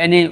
NA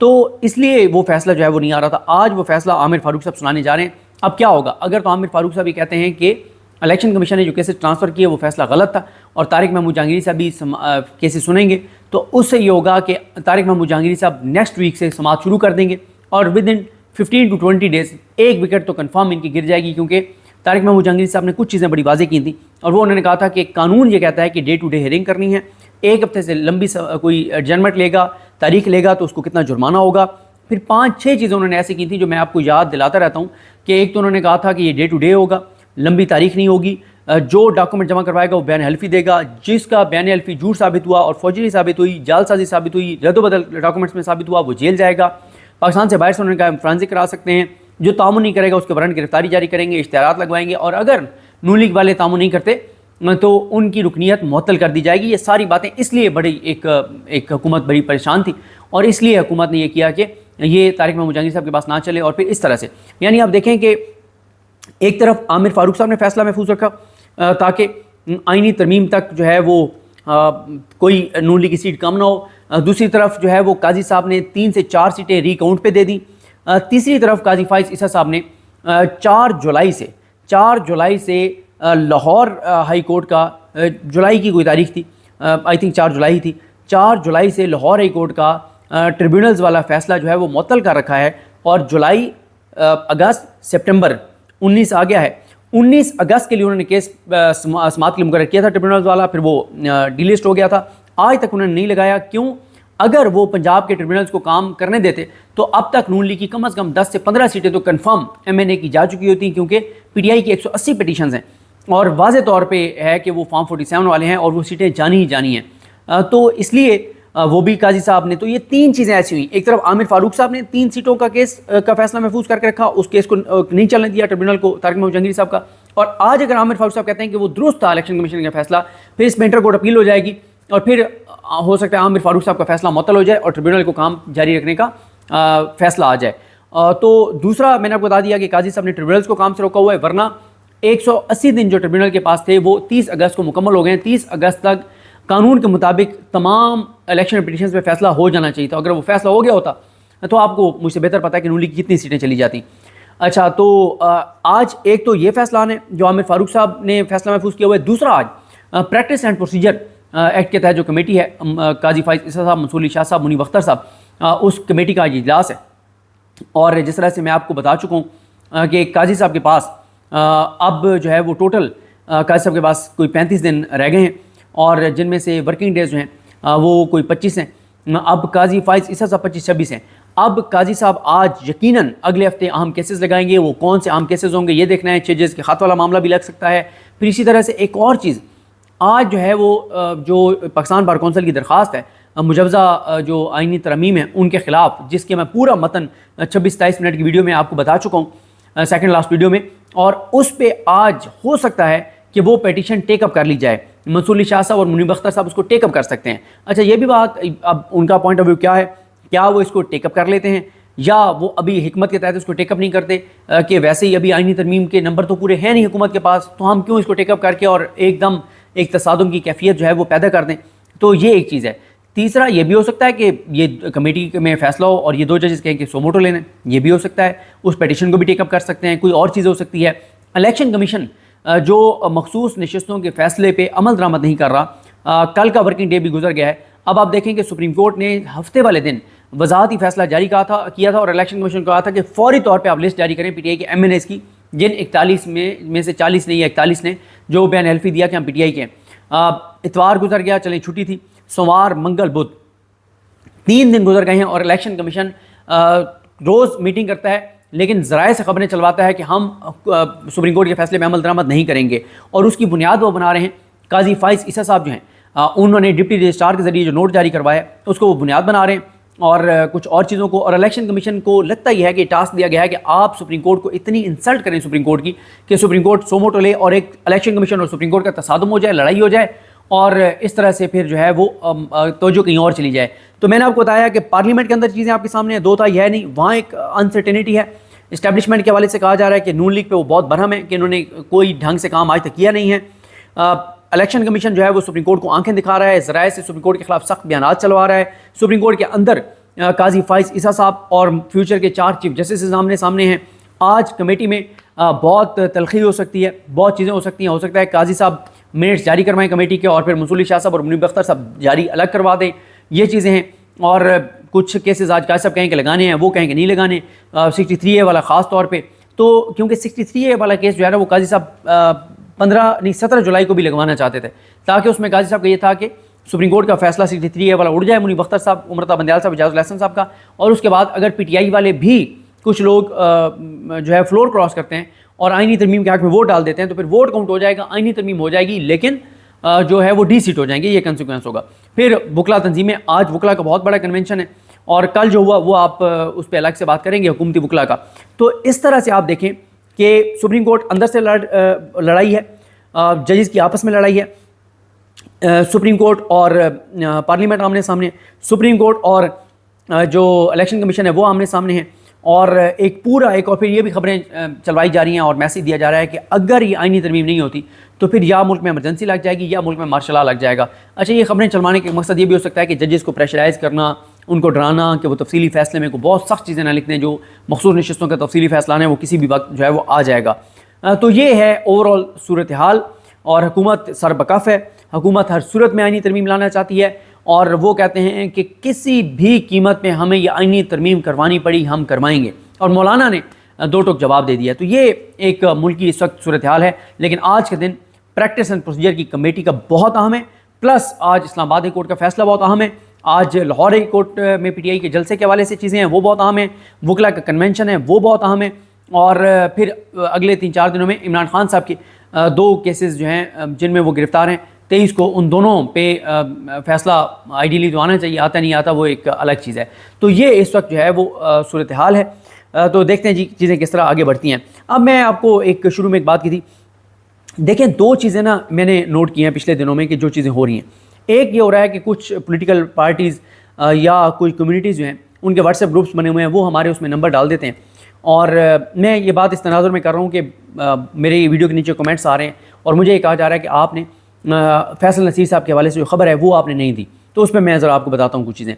تو اس لیے وہ فیصلہ جو ہے وہ نہیں آ رہا تھا. آج وہ فیصلہ عامر فاروق صاحب سنانے جا رہے ہیں. اب کیا ہوگا اگر تو عامر فاروق صاحب یہ کہتے ہیں کہ الیکشن کمیشن نے جو کیسز ٹرانسفر کیے وہ فیصلہ غلط تھا اور طارق محمود جہانگیری صاحب بھی کیسز سنیں گے, تو اس سے یہ ہوگا کہ طارق محمود جہانگیری صاحب نیکسٹ ویک سے سماعت شروع کر دیں گے اور ود ان 15 to 20 days ایک وکٹ تو کنفرم ان کی گر جائے گی, کیونکہ طارق محمود جہانگیری صاحب نے کچھ چیزیں بڑی واضح کی تھیں اور وہ انہوں نے کہا تھا کہ قانون یہ کہتا ہے کہ ڈے ٹو ڈے ہیئرنگ کرنی ہے, ایک ہفتے سے لمبی کوئی ایڈجرمنٹ لے گا, تاریخ لے گا تو اس کو کتنا جرمانہ ہوگا. پھر 5-6 چیزیں انہوں نے ایسی کی تھیں جو میں آپ کو یاد دلاتا رہتا ہوں کہ ایک تو انہوں نے کہا تھا کہ یہ ڈے ٹو ڈے ہوگا, لمبی تاریخ نہیں ہوگی, جو ڈاکومنٹ جمع کروائے گا وہ بیان حلفی دے گا, جس کا بیان حلفی جھوٹ ثابت ہوا اور فوجری ثابت ہوئی, جعل سازی ثابت ہوئی, رد و بدل ڈاکومنٹس میں ثابت ہوا, وہ جیل جائے گا. پاکستان سے باہر سے انہوں نے کہا فرانزک کرا سکتے ہیں, جو تعاون نہیں کرے گا اس کے وارنٹ گرفتاری جاری کریں گے, اشتہارات لگوائیں گے, اور اگر نون لیگ والے تعاون نہیں کرتے تو ان کی رکنیت معطل کر دی جائے گی. یہ ساری باتیں اس لیے بڑی ایک حکومت بڑی پریشان تھی اور اس لیے حکومت نے یہ کیا کہ یہ طارق محمود جہانگیر صاحب کے پاس نہ چلے. اور پھر اس طرح سے یعنی آپ دیکھیں کہ ایک طرف عامر فاروق صاحب نے فیصلہ محفوظ رکھا تاکہ آئینی ترمیم تک جو ہے وہ کوئی نون لیگ کی سیٹ کم نہ ہو, دوسری طرف جو ہے وہ قاضی صاحب نے 3 سے 4 سیٹیں ری کاؤنٹ پہ دے دیں, تیسری طرف قاضی فائز عیسیٰ صاحب نے 4 جولائی سے لاہور ہائی کورٹ کا, جولائی کی کوئی تاریخ تھی آئی تھنک 4 جولائی تھی, 4 جولائی سے لاہور ہائی کورٹ کا ٹریبیونلز والا فیصلہ جو ہے وہ معطل کر رکھا ہے, اور جولائی اگست سپٹمبر 19 آ گیا ہے. 19 اگست کے لیے انہوں نے کیس سماعت کے لیے مقرر کیا تھا ٹریبیونلز والا, پھر وہ ڈی لسٹ ہو گیا تھا, آج تک انہوں نے نہیں لگایا. کیوں؟ اگر وہ پنجاب کے ٹریبیونلز کو کام کرنے دیتے تو اب تک نون لیگ کی کم از کم 10 سے 15 سیٹیں تو کنفرم ایم این اے کی جا چکی ہوتی ہیں, کیونکہ پی ٹی آئی کی 180 پٹیشنز ہیں اور واضح طور پہ ہے کہ وہ فارم 47 والے ہیں اور وہ سیٹیں جانی ہی جانی ہیں. تو اس لیے وہ بھی قاضی صاحب نے, تو یہ 3 چیزیں ایسی ہوئیں. ایک طرف عامر فاروق صاحب نے 3 سیٹوں کا کیس کا فیصلہ محفوظ کر کے رکھا, اس کیس کو نہیں چلنے دیا ٹریبیونل کو طارق محمود جہانگیر صاحب کا, اور آج اگر عامر فاروق صاحب کہتے ہیں کہ وہ درست تھا الیکشن کمیشن کا فیصلہ, پھر اس میں انٹر کورٹ اپیل ہو جائے گی اور پھر ہو سکتا ہے عامر فاروق صاحب کا فیصلہ معطل ہو جائے اور ٹریبیونل کو کام جاری رکھنے کا فیصلہ آ جائے. تو دوسرا میں نے آپ کو بتا دیا کہ قاضی صاحب نے ٹریبیونلز کو کام سے روکا ہوا ہے, ورنہ 180 دن جو ٹریبیونل کے پاس تھے وہ 30 اگست کو مکمل ہو گئے ہیں. 30 اگست تک قانون کے مطابق تمام الیکشن پٹیشنز پہ فیصلہ ہو جانا چاہیے تھا. اگر وہ فیصلہ ہو گیا ہوتا تو آپ کو مجھ سے بہتر پتہ ہے کہ نون لیگ کی کتنی سیٹیں چلی جاتی. اچھا, تو آج ایک تو یہ فیصلہ ہے جو عامر فاروق صاحب نے فیصلہ محفوظ کیا ہوا ہے. دوسرا آج پریکٹس اینڈ پروسیجر ایکٹ کے تحت جو کمیٹی ہے, قاضی فائز عیسیٰ صاحب, منصور علی شاہ صاحب, منیب اختر صاحب, اس کمیٹی کا آج اجلاس ہے. اور جس طرح سے میں آپ کو بتا چکا ہوں کہ قاضی صاحب کے پاس اب جو ہے وہ ٹوٹل قاضی صاحب کے پاس کوئی 35 دن رہ گئے ہیں, اور جن میں سے ورکنگ ڈیز جو ہیں وہ کوئی 25 ہیں. اب قاضی فائز عیسیٰ صاحب 25-26 ہیں. اب قاضی صاحب آج یقیناً اگلے ہفتے اہم کیسز لگائیں گے. وہ کون سے اہم کیسز ہوں گے یہ دیکھنا ہے. چیجز کے خط والا معاملہ بھی لگ سکتا ہے. پھر اسی طرح سے ایک اور چیز آج جو ہے وہ جو پاکستان بار کونسل کی درخواست ہے مجوزہ جو آئینی ترمیم ہیں ان کے خلاف, جس کے میں پورا متن 26-27 منٹ کی ویڈیو میں آپ کو بتا چکا ہوں, سیکنڈ لاسٹ ویڈیو میں, اور اس پہ آج ہو سکتا ہے کہ وہ پیٹیشن ٹیک اپ کر لی جائے. منصور علی شاہ صاحب اور منیب اختر صاحب اس کو ٹیک اپ کر سکتے ہیں. اچھا, یہ بھی بات, اب ان کا پوائنٹ آف ویو کیا ہے, کیا وہ اس کو ٹیک اپ کر لیتے ہیں یا وہ ابھی حکمت کے تحت اس کو ٹیک اپ نہیں کرتے کہ ویسے ہی ابھی آئینی ترمیم کے نمبر تو پورے ہیں نہیں حکومت کے پاس, تو ہم کیوں اس کو ٹیک اپ کر کے اور ایک دم ایک تصادم کی کیفیت جو ہے وہ پیدا کر دیں. تو یہ ایک چیز ہے. تیسرا یہ بھی ہو سکتا ہے کہ یہ کمیٹی میں فیصلہ ہو اور یہ 2 ججز کہیں کہ سوموٹو لینے, یہ بھی ہو سکتا ہے. اس پیٹیشن کو بھی ٹیک اپ کر سکتے ہیں. کوئی اور چیز ہو سکتی ہے. الیکشن کمیشن جو مخصوص نشستوں کے فیصلے پہ عمل درآمد نہیں کر رہا, کل کا ورکنگ ڈے بھی گزر گیا ہے. اب آپ دیکھیں کہ سپریم کورٹ نے ہفتے والے دن وضاحتی فیصلہ جاری کیا تھا اور الیکشن کمیشن کو کہا تھا کہ فوری طور پہ آپ لسٹ جاری کریں پی ٹی آئی کے ایم این ایز کی, جن 41 میں سے 40 نے یا 41 نے جو بیان حلفی دیا کہ ہم پی ٹی آئی کے ہیں. اتوار گزر گیا, چلیں چھٹی تھی, سوموار, منگل, بدھ, 3 دن گزر گئے ہیں اور الیکشن کمیشن روز میٹنگ کرتا ہے لیکن ذرائع سے خبریں چلواتا ہے کہ ہم سپریم کورٹ کے فیصلے میں عمل درآمد نہیں کریں گے. اور اس کی بنیاد وہ بنا رہے ہیں قاضی فائز عیسیٰ صاحب جو ہیں, انہوں نے ڈپٹی رجسٹرار کے ذریعے جو نوٹ جاری کروایا اس کو وہ بنیاد بنا رہے ہیں اور کچھ اور چیزوں کو. اور الیکشن کمیشن کو لگتا ہی ہے کہ ٹاسک دیا گیا ہے کہ آپ سپریم کورٹ کو اتنی انسلٹ کریں سپریم کورٹ کی کہ سپریم کورٹ سوموٹو لے اور ایک الیکشن کمیشن اور سپریم کورٹ کا تصادم ہو جائے, لڑائی ہو جائے, اور اس طرح سے پھر جو ہے وہ توجہ کہیں اور چلی جائے. تو میں نے آپ کو بتایا کہ پارلیمنٹ کے اندر چیزیں آپ کے سامنے ہیں, 2 تہائی ہے نہیں, وہاں ایک انسرٹینٹی ہے. اسٹیبلشمنٹ کے حوالے سے کہا جا رہا ہے کہ نون لیگ پہ وہ بہت برہم ہے کہ انہوں نے کوئی ڈھنگ سے کام آج تک کیا نہیں ہے. الیکشن کمیشن جو ہے وہ سپریم کورٹ کو آنکھیں دکھا رہا ہے, ذرائع سے سپریم کورٹ کے خلاف سخت بیانات چلوا رہا ہے, سپریم کورٹ کے اندر قاضی فائز عیسیٰ صاحب اور فیوچر کے 4 چیف جسٹس سامنے ہیں. آج کمیٹی میں بہت تلخی ہو سکتی ہے, بہت چیزیں ہو سکتی ہیں. ہو سکتا ہے قاضی صاحب منٹس جاری کروائیں کمیٹی کے اور پھر منصور شاہ صاحب اور منیب اختر صاحب جاری الگ کروا دیں. یہ چیزیں ہیں. اور کچھ کیسز آج قاضی صاحب کہیں کہ لگانے ہیں, وہ کہیں کہ نہیں لگانے. 63A والا خاص طور پہ, تو کیونکہ 63A والا کیس جو ہے نا وہ قاضی صاحب 17 جولائی کو بھی لگوانا چاہتے تھے, تاکہ اس میں قاضی صاحب کا یہ تھا کہ سپریم کورٹ کا فیصلہ 63A والا اڑ جائے, منیب اختر صاحب, عمرتا بندیال صاحب, اجاز الحسن صاحب کا, اور اس کے بعد اگر PTI والے بھی کچھ لوگ جو ہے فلور کراس کرتے ہیں اور آئینی ترمیم کے حق میں ووٹ ڈال دیتے ہیں تو پھر ووٹ کاؤنٹ ہو جائے گا, آئینی ترمیم ہو جائے گی, لیکن جو ہے وہ ڈی سیٹ ہو جائیں گے. یہ کنسیکوینس ہوگا. پھر وکلا تنظیمیں, آج وکلا کا بہت بڑا کنونشن ہے اور کل جو ہوا وہ آپ اس پہ الگ سے بات کریں گے حکومتی وکلا کا. تو اس طرح سے آپ دیکھیں کہ سپریم کورٹ اندر سے لڑائی ہے, ججز کی آپس میں لڑائی ہے, سپریم کورٹ اور پارلیمنٹ آمنے سامنے, سپریم کورٹ اور جو الیکشن کمیشن ہے وہ آمنے سامنے ہیں, اور ایک اور پھر یہ بھی خبریں چلوائی جا رہی ہیں اور میسیج دیا جا رہا ہے کہ اگر یہ آئینی ترمیم نہیں ہوتی تو پھر یا ملک میں ایمرجنسی لگ جائے گی یا ملک میں مارشل لا لگ جائے گا. اچھا, یہ خبریں چلوانے کا مقصد یہ بھی ہو سکتا ہے کہ ججز کو پریشرائز کرنا, ان کو ڈرانا کہ وہ تفصیلی فیصلے میں کو بہت سخت چیزیں نہ لکھتے ہیں, جو مخصوص نشستوں کا تفصیلی فیصلہ ہے وہ کسی بھی وقت جو ہے وہ آ جائے گا. تو یہ ہے اوور آل صورتحال, اور حکومت سر بکف ہے. حکومت ہر صورت میں آئینی ترمیم لانا چاہتی ہے, اور وہ کہتے ہیں کہ کسی بھی قیمت میں ہمیں یہ آئینی ترمیم کروانی پڑی ہم کروائیں گے, اور مولانا نے 2 ٹوک جواب دے دیا. تو یہ ایک ملک کی اس وقت صورتحال ہے. لیکن آج کے دن پریکٹس اینڈ پروسیجر کی کمیٹی کا بہت اہم ہے, پلس آج اسلام آباد کورٹ کا فیصلہ بہت اہم ہے, آج لاہور کورٹ میں PTI کے جلسے کے حوالے سے چیزیں ہیں وہ بہت اہم ہیں, وکلا کا کنونشن ہے وہ بہت اہم ہے, اور پھر اگلے 3-4 دنوں میں عمران خان صاحب کے 2 کیسز جو ہیں جن میں وہ گرفتار ہیں, 23 کو ان دونوں پہ فیصلہ آئیڈیلی تو آنا چاہیے, آتا نہیں آتا وہ ایک الگ چیز ہے. تو یہ اس وقت جو ہے وہ صورتحال ہے. تو دیکھتے ہیں جی چیزیں کس طرح آگے بڑھتی ہیں. اب میں آپ کو شروع میں ایک بات کی تھی, دیکھیں 2 چیزیں نا میں نے نوٹ کی ہیں پچھلے دنوں میں کہ جو چیزیں ہو رہی ہیں. ایک یہ ہو رہا ہے کہ کچھ پولیٹیکل پارٹیز یا کوئی کمیونٹیز جو ہیں ان کے واٹس ایپ گروپس بنے ہوئے ہیں, وہ ہمارے اس میں نمبر ڈال دیتے ہیں, اور میں یہ بات اس تناظر میں کر رہا ہوں کہ میرے ویڈیو کے نیچے کمنٹس آ رہے ہیں اور مجھے یہ کہا جا رہا ہے کہ آپ نے فیصل نصیر صاحب کے حوالے سے جو خبر ہے وہ آپ نے نہیں دی. تو اس پہ میں ذرا آپ کو بتاتا ہوں کچھ چیزیں.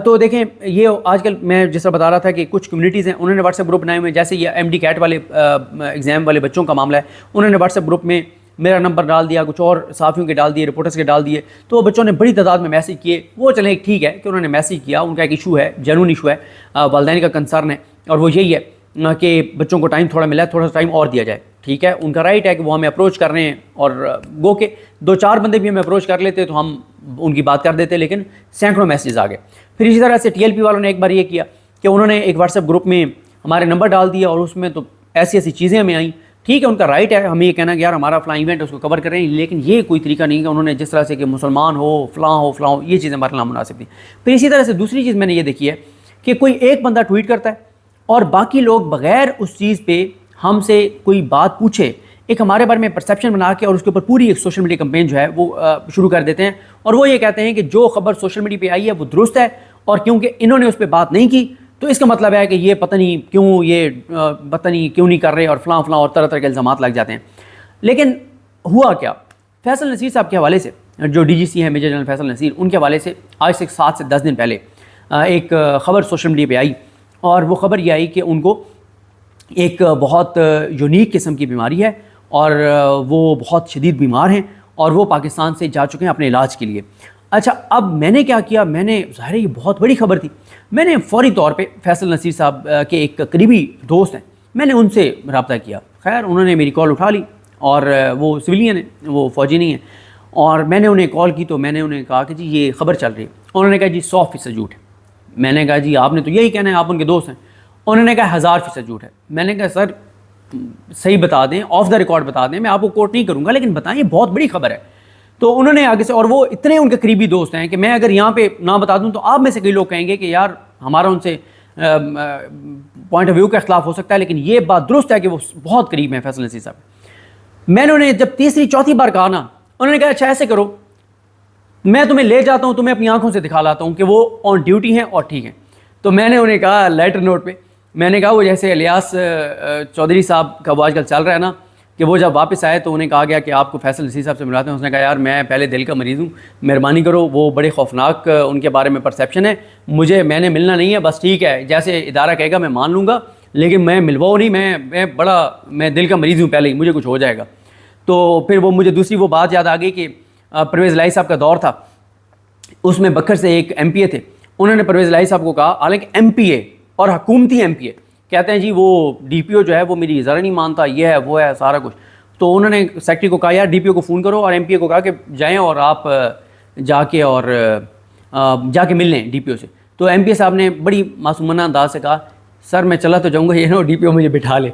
تو دیکھیں یہ آج کل میں جس طرح بتا رہا تھا کہ کچھ کمیونٹیز ہیں انہوں نے واٹس ایپ گروپ بنائے ہوئے ہیں, جیسے یہ MD کیٹ والے ایگزام والے بچوں کا معاملہ ہے, انہوں نے واٹس ایپ گروپ میں میرا نمبر ڈال دیا, کچھ اور صحافیوں کے ڈال دیے, رپورٹرز کے ڈال دیے. تو بچوں نے بڑی تعداد میں میسیج کیے. وہ چلیں ٹھیک ہے کہ انہوں نے میسیج کیا, ان کا ایک ایشو ہے, جنون ایشو ہے, والدین کا کنسرن ہے, اور وہ یہی ہے کہ بچوں کو ٹائم تھوڑا ملا ہے, تھوڑا سا ٹائم اور دیا جائے. ٹھیک ہے, ان کا رائٹ ہے کہ وہ ہمیں اپروچ کر رہے ہیں, اور گو کہ 2-4 بندے بھی ہمیں اپروچ کر لیتے تو ہم ان کی بات کر دیتے, لیکن سینکڑوں میسیجز آ گئے. پھر اسی طرح سے TLP والوں نے ایک بار یہ کیا کہ انہوں نے ایک واٹس ایپ گروپ میں ہمارے نمبر ڈال دیا, اور اس میں تو ایسی چیزیں ہمیں آئیں. ٹھیک ہے, ان کا رائٹ ہے ہمیں یہ کہنا کہ یار ہمارا فلاں ایونٹ ہے اس کو کور کر رہے ہیں, لیکن یہ کوئی طریقہ نہیں کہ انہوں نے جس طرح سے کہ مسلمان ہو فلاں ہو, یہ چیزیں ہمارے نامناسب تھیں. پھر اسی طرح سے دوسری چیز میں نے یہ دیکھی ہے کہ کوئی ایک بندہ ٹویٹ کرتا ہے اور باقی لوگ بغیر اس چیز پہ ہم سے کوئی بات پوچھے ایک ہمارے بارے میں پرسیپشن بنا کے اور اس کے اوپر پوری ایک سوشل میڈیا کمپین جو ہے وہ شروع کر دیتے ہیں, اور وہ یہ کہتے ہیں کہ جو خبر سوشل میڈیا پہ آئی ہے وہ درست ہے, اور کیونکہ انہوں نے اس پہ بات نہیں کی تو اس کا مطلب ہے کہ یہ پتہ نہیں کیوں نہیں کر رہے, اور فلاں اور طرح طرح کے الزامات لگ جاتے ہیں. لیکن ہوا کیا, فیصل نصیر صاحب کے حوالے سے جو DGC ہیں میجر جنرل فیصل نصیر, ان کے حوالے سے آج سے 7 سے 10 دن پہلے ایک خبر سوشل میڈیا پہ آئی, اور وہ خبر یہ آئی کہ ان کو ایک بہت یونیک قسم کی بیماری ہے, اور وہ بہت شدید بیمار ہیں, اور وہ پاکستان سے جا چکے ہیں اپنے علاج کے لیے. اچھا, اب میں نے کیا کیا, میں نے ظاہر ہے یہ بہت بڑی خبر تھی, میں نے فوری طور پہ فیصل نصیر صاحب کے ایک قریبی دوست ہیں, میں نے ان سے رابطہ کیا. خیر انہوں نے میری کال اٹھا لی, اور وہ سویلین ہیں, وہ فوجی نہیں ہیں, اور میں نے انہیں کال کی تو میں نے انہیں کہا کہ جی یہ خبر چل رہی ہے. انہوں نے کہا جی 100% جھوٹ ہے. میں نے کہا جی آپ نے تو یہی کہنا ہے, آپ ان کے دوست ہیں. انہوں نے کہا 1000% جھوٹ ہے. میں نے کہا سر صحیح بتا دیں, آف دا ریکارڈ بتا دیں, میں آپ کو کوٹ نہیں کروں گا, لیکن بتائیں یہ بہت بڑی خبر ہے. تو انہوں نے آگے سے, اور وہ اتنے ان کے قریبی دوست ہیں کہ میں اگر یہاں پہ نہ بتا دوں تو آپ میں سے کئی لوگ کہیں گے کہ یار ہمارا ان سے پوائنٹ آف ویو کا اختلاف ہو سکتا ہے, لیکن یہ بات درست ہے کہ وہ بہت قریب ہیں فیصل نصیر صاحب. میں نے انہیں جب 3-4 بار کہا نا, انہوں نے کہا اچھا ایسے کرو, میں تمہیں لے جاتا ہوں, تمہیں اپنی آنکھوں سے دکھا لاتا ہوں کہ وہ آن ڈیوٹی ہیں اور ٹھیک ہیں. تو میں نے انہیں کہا لیٹر نوٹ پہ, میں نے کہا وہ جیسے الیاس چودھری صاحب کا وہ آج کل چل رہا ہے نا, کہ وہ جب واپس آئے تو انہیں کہا گیا کہ آپ کو فیصل نصیر صاحب سے ملاتے ہیں. اس نے کہا یار میں پہلے دل کا مریض ہوں, مہربانی کرو, وہ بڑے خوفناک ان کے بارے میں پرسیپشن ہے, میں نے ملنا نہیں ہے, بس ٹھیک ہے جیسے ادارہ کہے گا میں مان لوں گا, لیکن میں ملواؤ نہیں, میں دل کا مریض ہوں پہلے ہی, مجھے کچھ ہو جائے گا. تو پھر وہ مجھے دوسری وہ بات یاد آ گئی کہ پرویز الہی صاحب کا دور تھا, اس میں بکھر سے ایک ایم پی اے تھے, انہوں نے پرویز الہی صاحب کو کہا, حالانکہ ایم پی اے اور حکومتی ایم پی اے, کہتے ہیں جی وہ ڈی پی او جو ہے وہ میری ذرا نہیں مانتا, یہ ہے وہ ہے سارا کچھ. تو انہوں نے سیکٹری کو کہا یار ڈی پی او کو فون کرو, اور ایم پی اے کو کہا کہ جائیں اور آپ جا کے مل لیں ڈی پی او سے. تو ایم پی اے صاحب نے بڑی معصومانہ انداز سے کہا سر میں چلا تو جاؤں گا, یہ نا ڈی پی او مجھے بٹھا لے.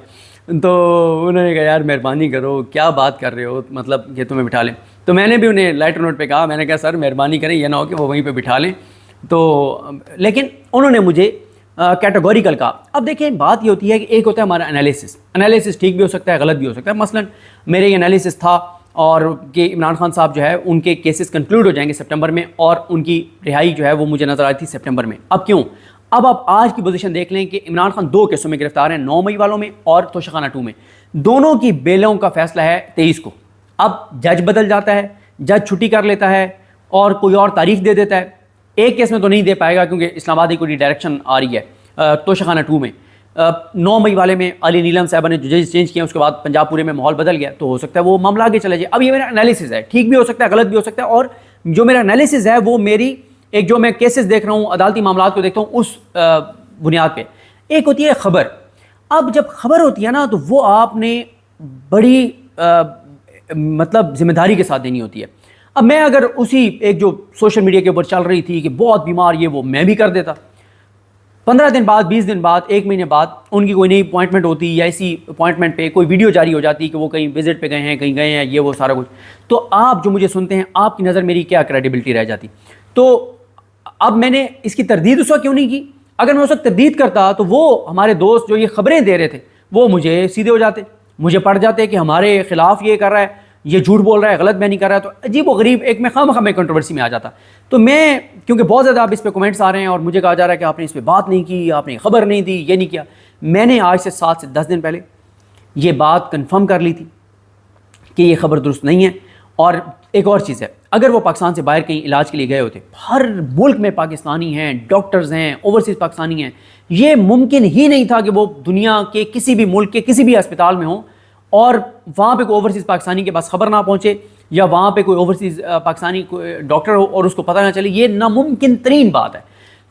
تو انہوں نے کہا یار مہربانی کرو, کیا بات کر رہے ہو, مطلب کہ تمہیں بٹھا لیں. تو میں نے بھی انہیں لائٹر نوٹ پہ کہا, میں نے کہا سر مہربانی کریں, یہ نہ ہو کہ وہ وہیں پہ بٹھا لیں. تو لیکن انہوں نے مجھے کیٹیگوریکل کہا. اب دیکھیں بات یہ ہوتی ہے کہ ایک ہوتا ہے ہمارا انالیسس ٹھیک بھی ہو سکتا ہے, غلط بھی ہو سکتا ہے. مثلا میرے یہ انالیسس تھا اور کہ عمران خان صاحب جو ہے ان کے کیسز کنکلوڈ ہو جائیں گے سپٹمبر میں, اور ان کی رہائی جو ہے وہ مجھے نظر آئی تھی سپٹمبر میں. اب کیوں؟ اب آپ آج کی پوزیشن دیکھ لیں کہ عمران خان 2 کیسوں میں گرفتار ہیں, 9 مئی والوں میں اور توشخانہ 2 میں. دونوں کی بیلوں کا فیصلہ ہے 23 کو. اب جج بدل جاتا ہے, جج چھٹی کر لیتا ہے اور کوئی اور تاریخ دے دیتا ہے. ایک کیس میں تو نہیں دے پائے گا کیونکہ اسلام آباد کی کوئی ڈائریکشن آ رہی ہے توشخانہ 2 میں. 9 مئی والے میں علی نیلم صاحبہ نے جو ججز چینج کیا, اس کے بعد پنجاب پورے میں ماحول بدل گیا, تو ہو سکتا ہے وہ معاملہ آگے چلے جائے. اب یہ میرا انالیسس ہے, ٹھیک بھی ہو سکتا ہے غلط بھی ہو سکتا ہے, اور جو میرا انالیسس ہے وہ میری ایک جو میں کیسز دیکھ رہا ہوں, عدالتی معاملات کو دیکھتا ہوں, اس بنیاد پہ. ایک ہوتی ہے خبر. اب جب خبر ہوتی ہے نا تو وہ آپ نے بڑی مطلب ذمہ داری کے ساتھ دینی ہوتی ہے. اب میں اگر اسی ایک جو سوشل میڈیا کے اوپر چل رہی تھی کہ بہت بیمار یہ وہ, میں بھی کر دیتا. 15 دن بعد, 20 دن بعد, 1 مہینے بعد ان کی کوئی نئی اپوائنٹمنٹ ہوتی, یا اسی اپوائنٹمنٹ پہ کوئی ویڈیو جاری ہو جاتی کہ وہ کہیں وزٹ پہ گئے ہیں, کہیں گئے ہیں, یہ وہ سارا کچھ. تو آپ جو مجھے سنتے ہیں, آپ کی نظر میری کیا کریڈیبلٹی رہ جاتی؟ تو اب میں نے اس کی تردید اس وقت کیوں نہیں کی؟ اگر میں اس وقت تردید کرتا تو وہ ہمارے دوست جو یہ خبریں دے رہے تھے وہ مجھے سیدھے ہو جاتے, مجھے پڑ جاتے کہ ہمارے خلاف یہ کر رہا ہے, یہ جھوٹ بول رہا ہے, غلط بیانی کر رہا ہے. تو عجیب و غریب ایک میں خواہ میں کنٹروورسی میں آ جاتا. تو میں کیونکہ بہت زیادہ اب اس پہ کمنٹس آ رہے ہیں اور مجھے کہا جا رہا ہے کہ آپ نے اس پہ بات نہیں کی, آپ نے خبر نہیں دی, یہ نہیں کیا. میں نے آج سے 7 سے 10 دن پہلے یہ بات کنفرم کر لی تھی کہ یہ خبر درست نہیں ہے. اور ایک اور چیز ہے, اگر وہ پاکستان سے باہر کہیں علاج کے لیے گئے ہوتے, ہر ملک میں پاکستانی ہیں, ڈاکٹرز ہیں, اوورسیز پاکستانی ہیں, یہ ممکن ہی نہیں تھا کہ وہ دنیا کے کسی بھی ملک کے کسی بھی اسپتال میں ہوں اور وہاں پہ کوئی اوورسیز پاکستانی کے پاس خبر نہ پہنچے, یا وہاں پہ کوئی اوورسیز پاکستانی ڈاکٹر ہو اور اس کو پتہ نہ چلے. یہ ناممکن ترین بات ہے.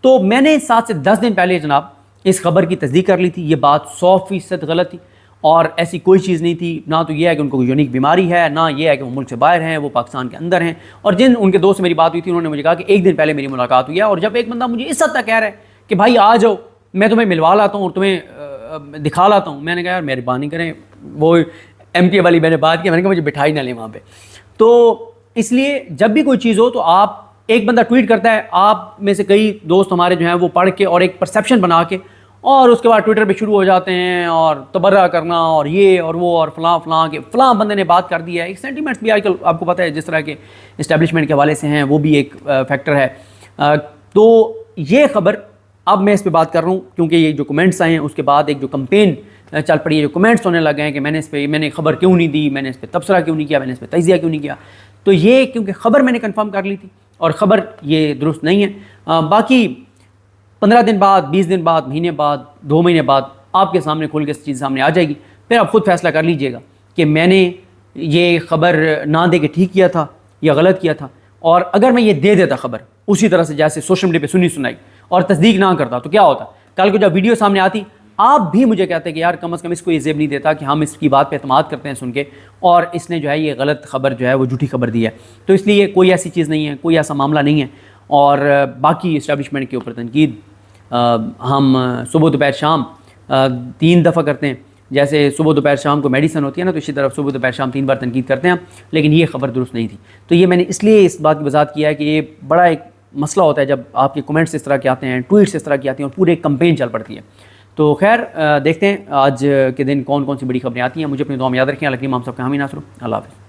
تو میں نے 7 سے 10 دن پہلے جناب اس خبر کی تصدیق کر لی تھی. یہ بات 100% غلط تھی اور ایسی کوئی چیز نہیں تھی. نہ تو یہ ہے کہ ان کو کوئی یونیک بیماری ہے, نہ یہ ہے کہ وہ ملک سے باہر ہیں, وہ پاکستان کے اندر ہیں. اور جن ان کے دوست سے میری بات ہوئی تھی, انہوں نے مجھے کہا کہ 1 دن پہلے میری ملاقات ہوئی ہے. اور جب ایک بندہ مجھے اس حد تک کہہ رہا ہے کہ بھائی آ جاؤ, میں تمہیں ملوا لاتا ہوں اور تمہیں دکھا لاتا ہوں, میں نے کہا یار مہربانی کریں. وہ ایم پی اے والی میں نے بات کی, میں نے کہا مجھے بٹھائی نہ لیں وہاں پہ. تو اس لیے جب بھی کوئی چیز ہو تو آپ, ایک بندہ ٹویٹ کرتا ہے, آپ میں سے کئی دوست ہمارے جو ہیں وہ پڑھ کے اور ایک پرسیپشن بنا کے, اور اس کے بعد ٹویٹر پہ شروع ہو جاتے ہیں اور تبرہ کرنا اور یہ اور وہ اور فلاں کہ فلاں بندے نے بات کر دی ہے. ایک سینٹیمنٹس بھی آج کل آپ کو پتہ ہے جس طرح کے اسٹیبلشمنٹ کے حوالے سے ہیں, وہ بھی ایک فیکٹر ہے. تو یہ خبر اب میں اس پہ بات کر رہا ہوں کیونکہ یہ جو کمنٹس آئے ہیں اس کے بعد ایک جو کمپین چل پڑی ہے, جو کمنٹس ہونے لگے ہیں کہ میں نے خبر کیوں نہیں دی, میں نے اس پہ تبصرہ کیوں نہیں کیا, میں نے اس پہ تجزیہ کیوں نہیں کیا. تو یہ کیونکہ خبر میں نے کنفرم کر لی تھی اور خبر یہ درست نہیں ہے. باقی 15 دن بعد, 20 دن بعد, مہینے بعد, 2 مہینے بعد آپ کے سامنے کھل کے اس چیز سامنے آ جائے گی. پھر آپ خود فیصلہ کر لیجئے گا کہ میں نے یہ خبر نہ دے کے ٹھیک کیا تھا یا غلط کیا تھا. اور اگر میں یہ دے دیتا خبر اسی طرح سے جیسے سوشل میڈیا پہ سنائی اور تصدیق نہ کرتا, تو کیا ہوتا؟ کل کو جب ویڈیو سامنے آتی آپ بھی مجھے کہتے کہ یار کم از کم اس کو یہ زیب نہیں دیتا کہ ہم اس کی بات پہ اعتماد کرتے ہیں سن کے, اور اس نے جو ہے یہ غلط خبر جو ہے وہ جھوٹی خبر دی ہے. تو اس لیے کوئی ایسی چیز نہیں ہے, کوئی ایسا معاملہ نہیں ہے. اور باقی اسٹیبلشمنٹ کے اوپر تنقید ہم صبح دوپہر شام 3 دفعہ کرتے ہیں. جیسے صبح دوپہر شام کو میڈیسن ہوتی ہے نا, تو اسی طرح صبح دوپہر شام 3 بار تنقید کرتے ہیں. لیکن یہ خبر درست نہیں تھی. تو یہ میں نے اس لیے اس بات کی وضاحت کیا ہے کہ یہ بڑا ایک مسئلہ ہوتا ہے جب آپ کے کمنٹس اس طرح کے آتے ہیں, ٹویٹس اس طرح کی آتی ہیں اور پورے ایک کمپین چل پڑتی ہے. تو خیر دیکھتے ہیں آج کے دن کون کون سی بڑی خبریں آتی ہیں. مجھے اپنی دعا میں یاد رکھیں. اللہ کریم ہم سب کا حامی ناصر. اللہ حافظ.